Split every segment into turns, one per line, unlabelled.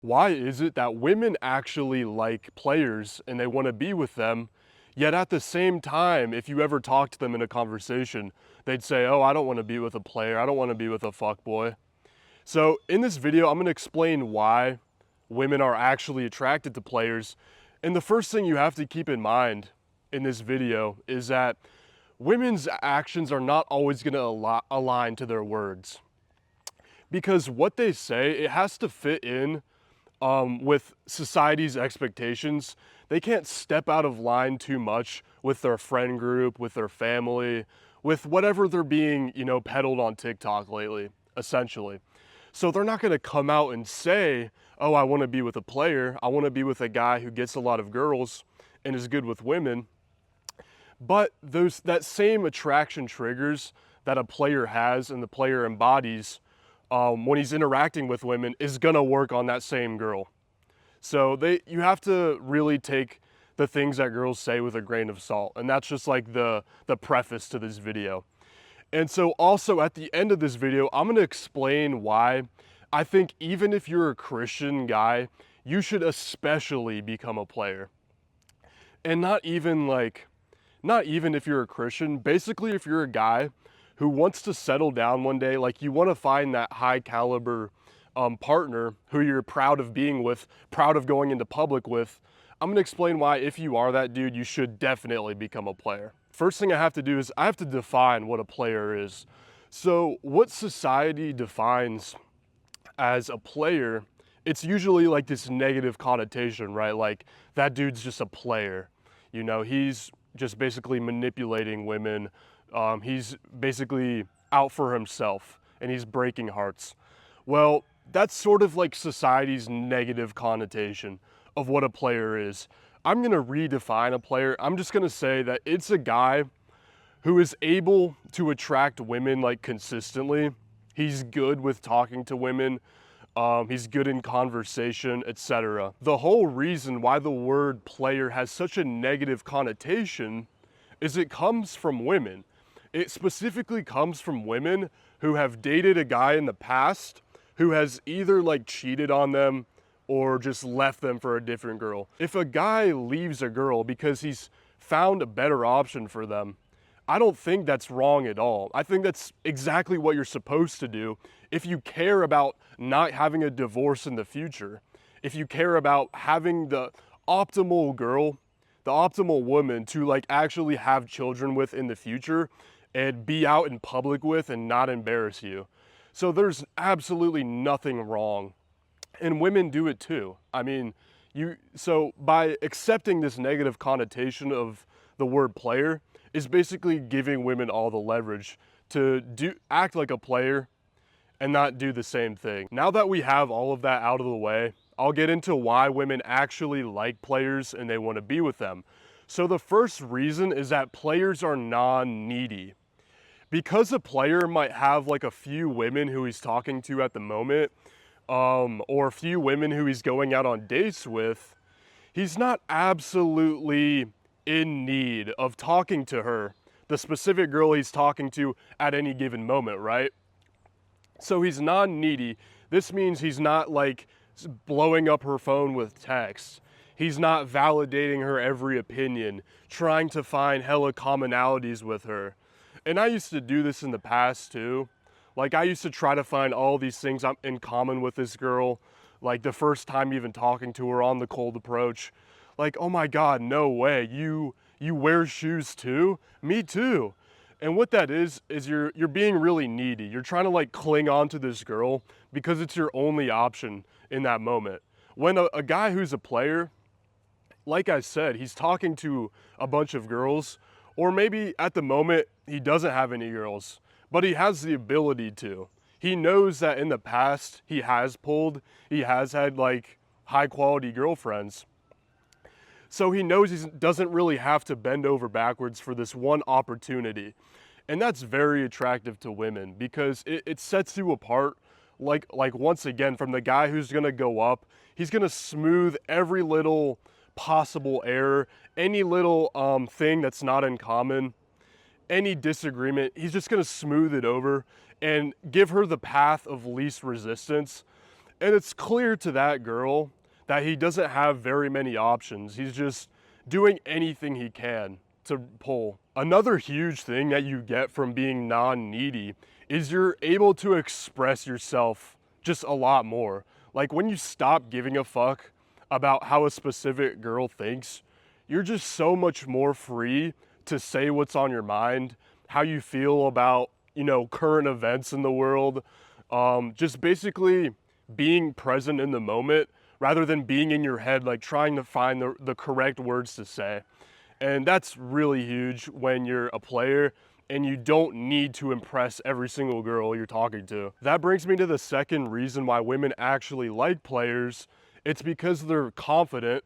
Why is it that women actually like players and they want to be with them, yet at the same time, if you ever talk to them in a conversation, they'd say, oh, I don't want to be with a player, I don't want to be with a fuckboy. So in this video, I'm going to explain why women are actually attracted to players. And the first thing you have to keep in mind in this video is that women's actions are not always going to align to their words. Because what they say, it has to fit in with society's expectations. They can't step out of line too much with their friend group, with their family, with whatever they're being, peddled on TikTok lately, essentially. So they're not going to come out and say, oh, I want to be with a player. I want to be with a guy who gets a lot of girls and is good with women. But that same attraction triggers that a player has and the player embodies when he's interacting with women is gonna work on that same girl. So you have to really take the things that girls say with a grain of salt, and that's just like the preface to this video. And so also at the end of this video, I'm gonna explain why I think even if you're a Christian guy, you should especially become a player. And not even if you're a Christian, basically if you're a guy who wants to settle down one day, like you want to find that high caliber partner who you're proud of being with, proud of going into public with, I'm going to explain why if you are that dude, you should definitely become a player. First thing I have to do is I have to define what a player is. So what society defines as a player, it's usually like this negative connotation, right? Like that dude's just a player. He's just basically manipulating women. He's basically out for himself and he's breaking hearts. Well, that's sort of like society's negative connotation of what a player is. I'm going to redefine a player. I'm just going to say that it's a guy who is able to attract women like consistently. He's good with talking to women. He's good in conversation, etc. The whole reason why the word player has such a negative connotation is it comes from women. It specifically comes from women who have dated a guy in the past who has either like cheated on them or just left them for a different girl. If a guy leaves a girl because he's found a better option for them, I don't think that's wrong at all. I think that's exactly what you're supposed to do if you care about not having a divorce in the future. If you care about having the optimal girl, the optimal woman to like actually have children with in the future and be out in public with and not embarrass you. So there's absolutely nothing wrong. And women do it too. I mean, so by accepting this negative connotation of the word player is basically giving women all the leverage to act like a player and not do the same thing. Now that we have all of that out of the way, I'll get into why women actually like players and they want to be with them. So the first reason is that players are non-needy. Because a player might have like a few women who he's talking to at the moment, or a few women who he's going out on dates with, he's not absolutely in need of talking to her, the specific girl he's talking to at any given moment, right? So he's non-needy. This means he's not like blowing up her phone with texts. He's not validating her every opinion, trying to find hella commonalities with her. And I used to do this in the past too. Like I used to try to find all these things in common with this girl. Like the first time even talking to her on the cold approach. Like, oh my God, no way. You wear shoes too? Me too. And what that is you're being really needy. You're trying to like cling on to this girl because it's your only option in that moment. When a guy who's a player, like I said, he's talking to a bunch of girls, or maybe at the moment he doesn't have any girls, but he has the ability to. He knows that in the past he has had like high quality girlfriends. So he knows he doesn't really have to bend over backwards for this one opportunity. And that's very attractive to women because it sets you apart, like once again, from the guy who's gonna go up. He's gonna smooth every little possible error, any little thing that's not in common, any disagreement. He's just gonna smooth it over and give her the path of least resistance. And it's clear to that girl that he doesn't have very many options. He's just doing anything he can to pull. Another huge thing that you get from being non-needy is you're able to express yourself just a lot more. Like when you stop giving a fuck about how a specific girl thinks, you're just so much more free to say what's on your mind, how you feel about, current events in the world, just basically being present in the moment rather than being in your head, like trying to find the correct words to say. And that's really huge when you're a player and you don't need to impress every single girl you're talking to. That brings me to the second reason why women actually like players. It's because they're confident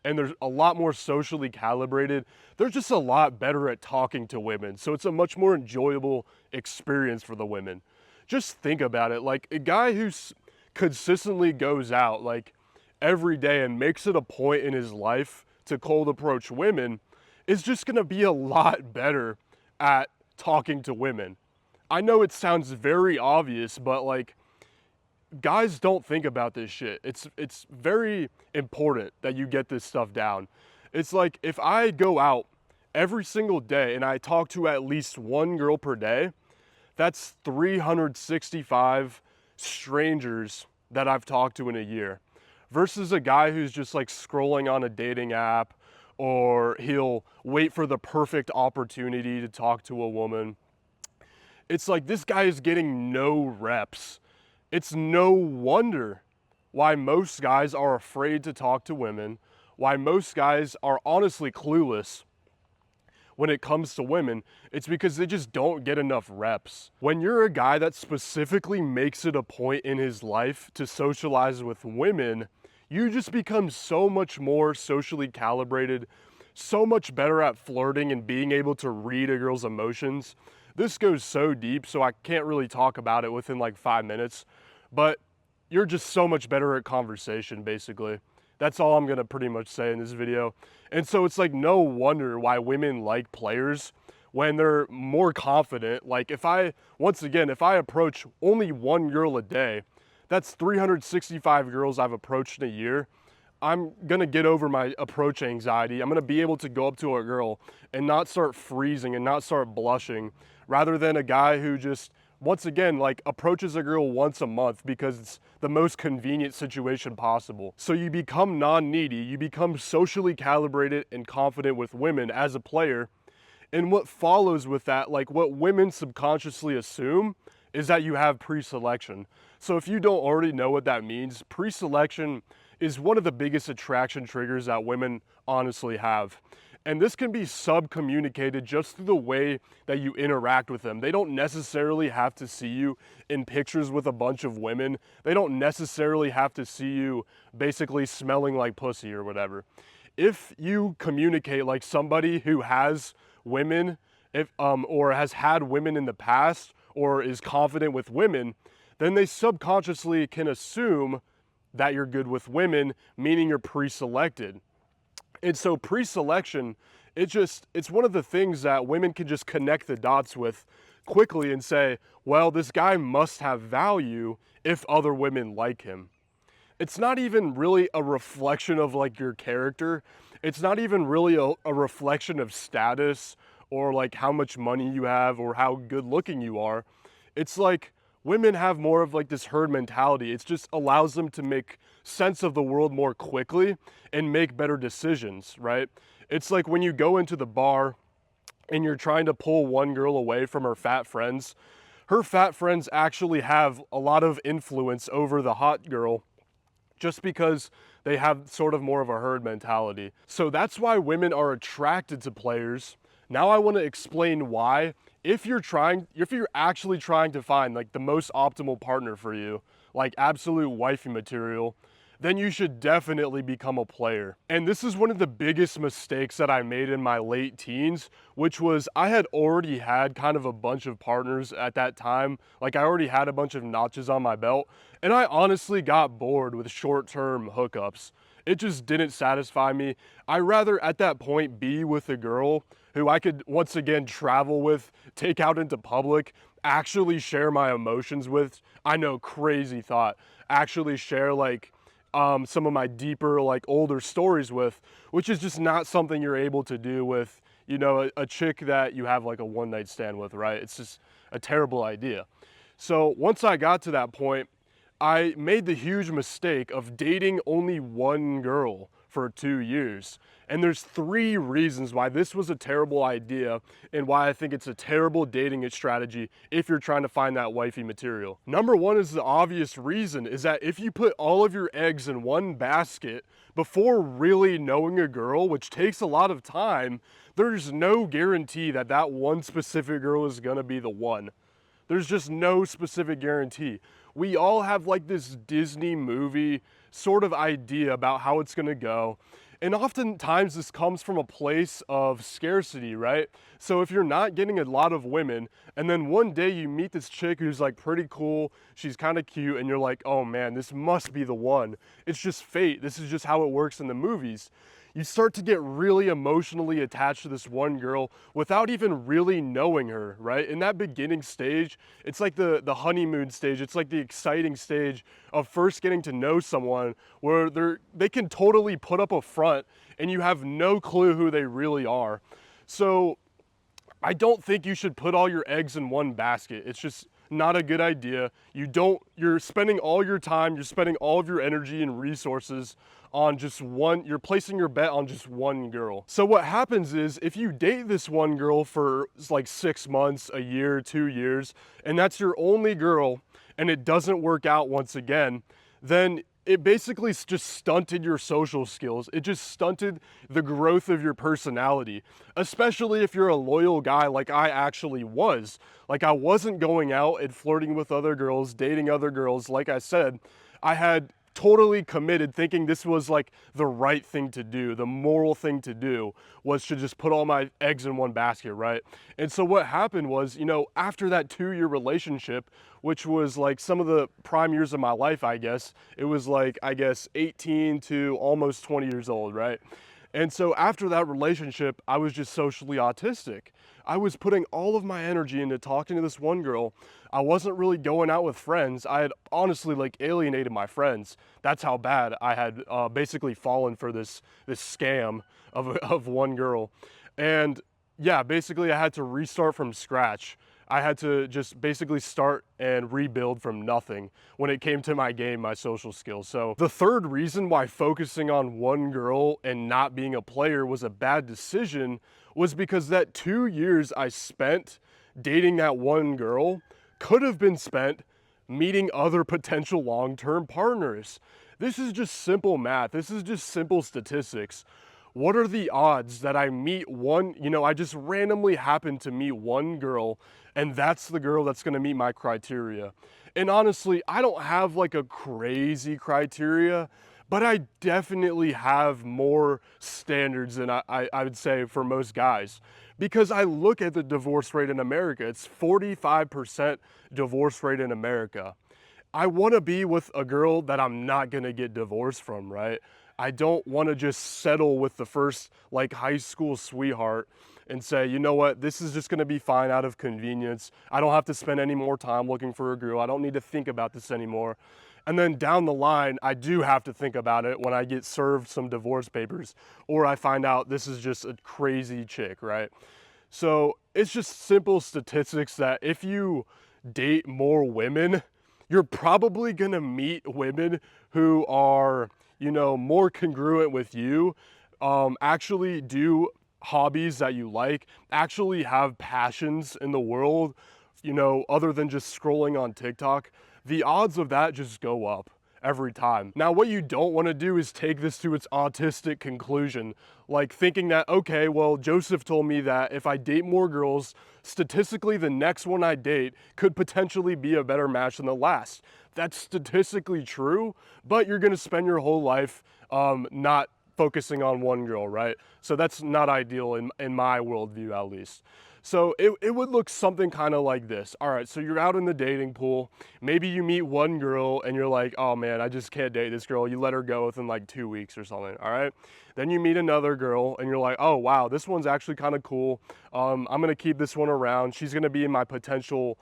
and they're a lot more socially calibrated. They're just a lot better at talking to women. So it's a much more enjoyable experience for the women. Just think about it. Like a guy who consistently goes out like every day and makes it a point in his life to cold approach women is just gonna be a lot better at talking to women. I know it sounds very obvious, but like guys don't think about this shit. It's very important that you get this stuff down. It's like if I go out every single day and I talk to at least one girl per day, that's 365 strangers that I've talked to in a year. Versus a guy who's just like scrolling on a dating app, or he'll wait for the perfect opportunity to talk to a woman. It's like this guy is getting no reps. It's no wonder why most guys are afraid to talk to women, why most guys are honestly clueless when it comes to women. It's because they just don't get enough reps. When you're a guy that specifically makes it a point in his life to socialize with women, you just become so much more socially calibrated, so much better at flirting and being able to read a girl's emotions. This goes so deep, so I can't really talk about it within like 5 minutes, but you're just so much better at conversation, basically. That's all I'm gonna pretty much say in this video. And so it's like no wonder why women like players when they're more confident. Like if I approach only one girl a day, that's 365 girls I've approached in a year. I'm gonna get over my approach anxiety. I'm gonna be able to go up to a girl and not start freezing and not start blushing, rather than a guy who just, once again, like approaches a girl once a month because it's the most convenient situation possible. So you become non-needy, you become socially calibrated and confident with women as a player. And what follows with that, like what women subconsciously assume, is that you have pre-selection. So if you don't already know what that means, pre-selection is one of the biggest attraction triggers that women honestly have. And this can be sub-communicated just through the way that you interact with them. They don't necessarily have to see you in pictures with a bunch of women. They don't necessarily have to see you basically smelling like pussy or whatever. If you communicate like somebody who has women, or has had women in the past, or is confident with women, then they subconsciously can assume that you're good with women, meaning you're pre-selected. And so pre-selection, it's one of the things that women can just connect the dots with quickly and say, well, this guy must have value if other women like him. It's not even really a reflection of like your character. It's not even really a reflection of status or like how much money you have or how good looking you are. It's like women have more of like this herd mentality. It just allows them to make sense of the world more quickly and make better decisions, right? It's like when you go into the bar and you're trying to pull one girl away from her fat friends actually have a lot of influence over the hot girl just because they have sort of more of a herd mentality. So that's why women are attracted to players. Now I want to explain why. If you're actually trying to find like the most optimal partner for you, like absolute wifey material, then you should definitely become a player. And this is one of the biggest mistakes that I made in my late teens, which was I had already had kind of a bunch of partners at that time. Like I already had a bunch of notches on my belt, and I honestly got bored with short-term hookups. It just didn't satisfy me. I'd rather at that point be with a girl who I could once again travel with, take out into public, actually share my emotions with. I know, crazy thought. Actually share like some of my deeper, like older stories with, which is just not something you're able to do with, you know, a chick that you have like a one night stand with, right? It's just a terrible idea. So once I got to that point, I made the huge mistake of dating only one girl for 2 years. And there's 3 reasons why this was a terrible idea and why I think it's a terrible dating strategy if you're trying to find that wifey material. Number one is the obvious reason is that if you put all of your eggs in one basket before really knowing a girl, which takes a lot of time, there's no guarantee that that one specific girl is gonna be the one. There's just no specific guarantee. We all have like this Disney movie sort of idea about how it's gonna go. And oftentimes this comes from a place of scarcity, right? So if you're not getting a lot of women, and then one day you meet this chick who's like pretty cool, she's kind of cute, and you're like, oh man, this must be the one. It's just fate. This is just how it works in the movies. You start to get really emotionally attached to this one girl without even really knowing her, right? In that beginning stage, it's like the honeymoon stage. It's like the exciting stage of first getting to know someone where they can totally put up a front and you have no clue who they really are. So I don't think you should put all your eggs in one basket. It's just not a good idea. You're spending all your time, you're spending all of your energy and resources on just one, you're placing your bet on just one girl. So what happens is if you date this one girl for like 6 months, a year, 2 years, and that's your only girl and it doesn't work out once again, then it basically just stunted your social skills. It just stunted the growth of your personality, especially if you're a loyal guy like I actually was. Like I wasn't going out and flirting with other girls, dating other girls. Like I said, I had totally committed thinking this was like the right thing to do. The moral thing to do was to just put all my eggs in one basket, right? And so what happened was, you know, after that 2-year relationship, which was like some of the prime years of my life, I guess, it was like, I guess 18 to almost 20 years old, right? And so after that relationship, I was just socially autistic. I was putting all of my energy into talking to this one girl. I wasn't really going out with friends. I had honestly like alienated my friends. That's how bad I had basically fallen for this scam of one girl. And yeah, basically I had to restart from scratch. I had to just basically start and rebuild from nothing when it came to my game, my social skills. So the third reason why focusing on one girl and not being a player was a bad decision was because that 2 years I spent dating that one girl could have been spent meeting other potential long-term partners. This is just simple math. This is just simple statistics. What are the odds that I meet one, you know, I just randomly happen to meet one girl and that's the girl that's gonna meet my criteria? And honestly, I don't have like a crazy criteria, but I definitely have more standards than I would say for most guys. Because I look at the divorce rate in America, it's 45% divorce rate in America. I want to be with a girl that I'm not going to get divorced from, right? I don't want to just settle with the first like high school sweetheart and say, you know what, this is just going to be fine out of convenience. I don't have to spend any more time looking for a girl. I don't need to think about this anymore. And then down the line, I do have to think about it when I get served some divorce papers or I find out this is just a crazy chick, right? So it's just simple statistics that if you date more women, you're probably gonna meet women who are, you know, more congruent with you, actually do hobbies that you like, actually have passions in the world, you know, other than just scrolling on TikTok. The odds of that just go up every time. Now, what you don't want to do is take this to its autistic conclusion, like thinking that, okay, well, Joseph told me that if I date more girls, statistically, the next one I date could potentially be a better match than the last. That's statistically true, but you're going to spend your whole life not focusing on one girl, right? So that's not ideal in my worldview, at least. So it would look something kind of like this. All right, so you're out in the dating pool. Maybe you meet one girl and you're like, oh man, I just can't date this girl. You let her go within like 2 weeks or something. All right. Then you meet another girl and you're like, oh wow, this one's actually kind of cool. I'm gonna keep this one around. She's gonna be in my potential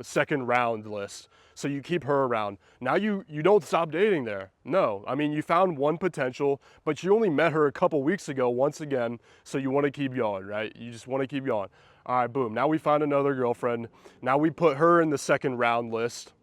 second round list. So you keep her around. Now you don't stop dating there. No, I mean, you found one potential, but you only met her a couple weeks ago once again, so you want to keep going, right? You just want to keep going. All right, boom. Now we find another girlfriend. Now we put her in the second round list.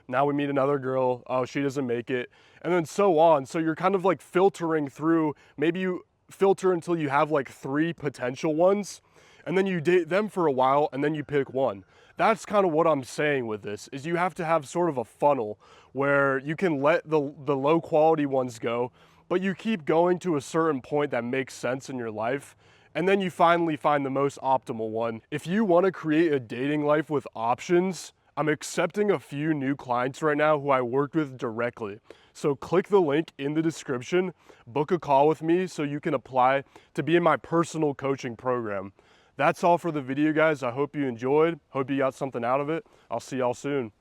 Now we meet another girl. Oh, she doesn't make it. And then so on. So you're kind of like filtering through. Maybe you filter until you have like 3 potential ones, and then you date them for a while, and then you pick one. That's kind of what I'm saying with this, is you have to have sort of a funnel where you can let the low quality ones go, but you keep going to a certain point that makes sense in your life, and then you finally find the most optimal one. If you want to create a dating life with options, I'm accepting a few new clients right now who I worked with directly. So click the link in the description, book a call with me so you can apply to be in my personal coaching program. That's all for the video, guys. I hope you enjoyed. Hope you got something out of it. I'll see y'all soon.